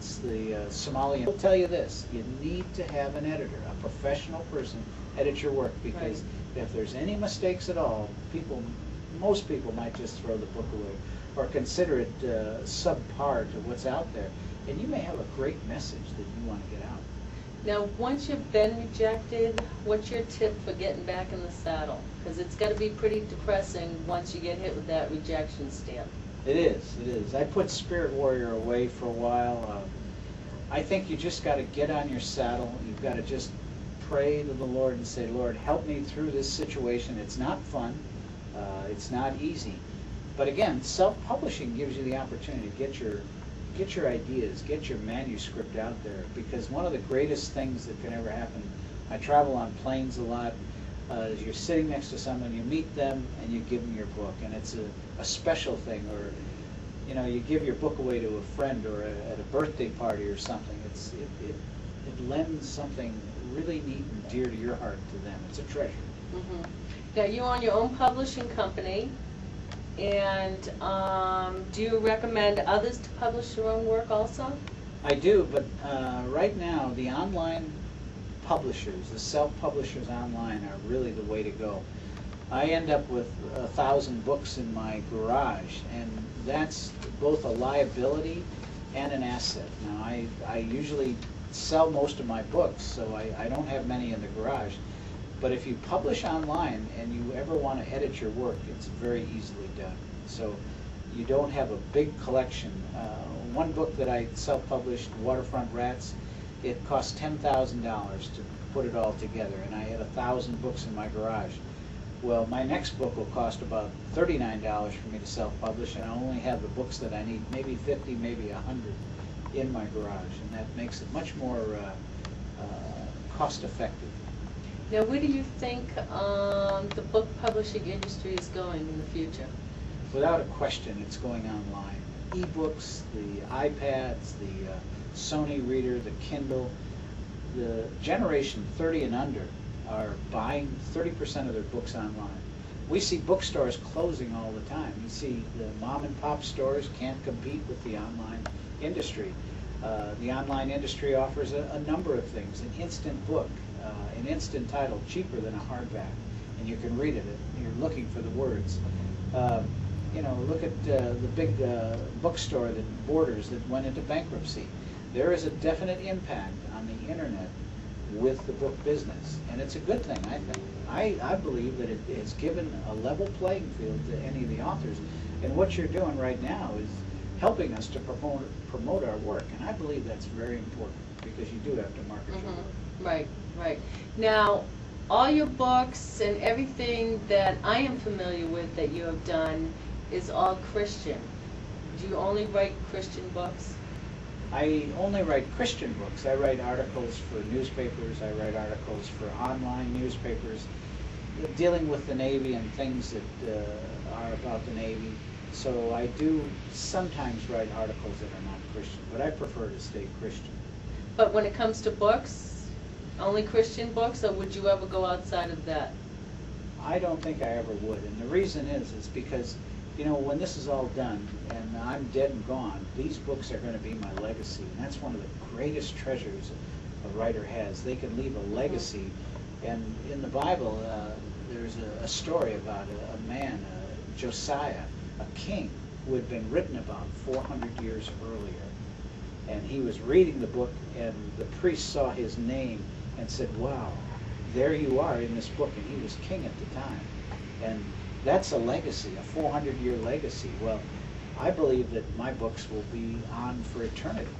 It's the Somalian. I'll tell you this, you need to have an editor, a professional person, edit your work, because if there's any mistakes at all, most people might just throw the book away or consider it subpar to what's out there. And you may have a great message that you want to get out. Now, once you've been rejected, what's your tip for getting back in the saddle? Because it's got to be pretty depressing once you get hit with that rejection stamp. It is, it is. I put Spirit Warrior away for a while. I think you just got to get on your saddle. You've got to just pray to the Lord and say, Lord, help me through this situation. It's not fun. It's not easy. But again, self-publishing gives you the opportunity to get your ideas, get your manuscript out there, because one of the greatest things that can ever happen, I travel on planes a lot, is you're sitting next to someone, you meet them, and you give them your book, and it's a special thing. Or you know, you give your book away to a friend or at a birthday party or something. It lends something really neat and dear to your heart to them. It's a treasure. Mm-hmm. Now, you own your own publishing company, and do you recommend others to publish their own work also? I do, but right now the online publishers, the self-publishers online, are really the way to go. I end up with 1,000 books in my garage, and that's both a liability and an asset. Now, I usually sell most of my books, so I don't have many in the garage. But if you publish online and you ever want to edit your work, it's very easily done. So you don't have a big collection. One book that I self-published, Waterfront Rats, it cost $10,000 to put it all together, and I had 1,000 books in my garage. Well, my next book will cost about $39 for me to self-publish, and I only have the books that I need, maybe 50, maybe 100 in my garage, and that makes it much more cost-effective. Now, where do you think the book publishing industry is going in the future? Without a question, it's going online. E-books, the iPads, the Sony Reader, the Kindle, the generation 30 and under are buying 30% of their books online. We see bookstores closing all the time. You see the mom and pop stores can't compete with the online industry. The online industry offers a number of things. An instant book, an instant title, cheaper than a hardback, and you can read it. You're looking for the words. You know, look at the big bookstore that Borders that went into bankruptcy. There is a definite impact on the internet with the book business, and it's a good thing, I think. I believe that it has given a level playing field to any of the authors, and what you're doing right now is helping us to promote our work, and I believe that's very important, because you do have to market your work. Right, right. Now, all your books and everything that I am familiar with that you have done is all Christian. Do you only write Christian books? I only write Christian books. I write articles for newspapers, I write articles for online newspapers dealing with the Navy and things that are about the Navy. So I do sometimes write articles that are not Christian, but I prefer to stay Christian. But when it comes to books, only Christian books, or would you ever go outside of that? I don't think I ever would, and the reason is because, you know, when this is all done and I'm dead and gone, these books are going to be my legacy, and that's one of the greatest treasures a writer has. They can leave a legacy, and in the Bible there's a story about a man, Josiah, a king who had been written about 400 years earlier, and he was reading the book, and the priest saw his name and said, wow, there you are in this book, and he was king at the time. And that's a legacy, a 400-year legacy. Well, I believe that my books will be on for eternity.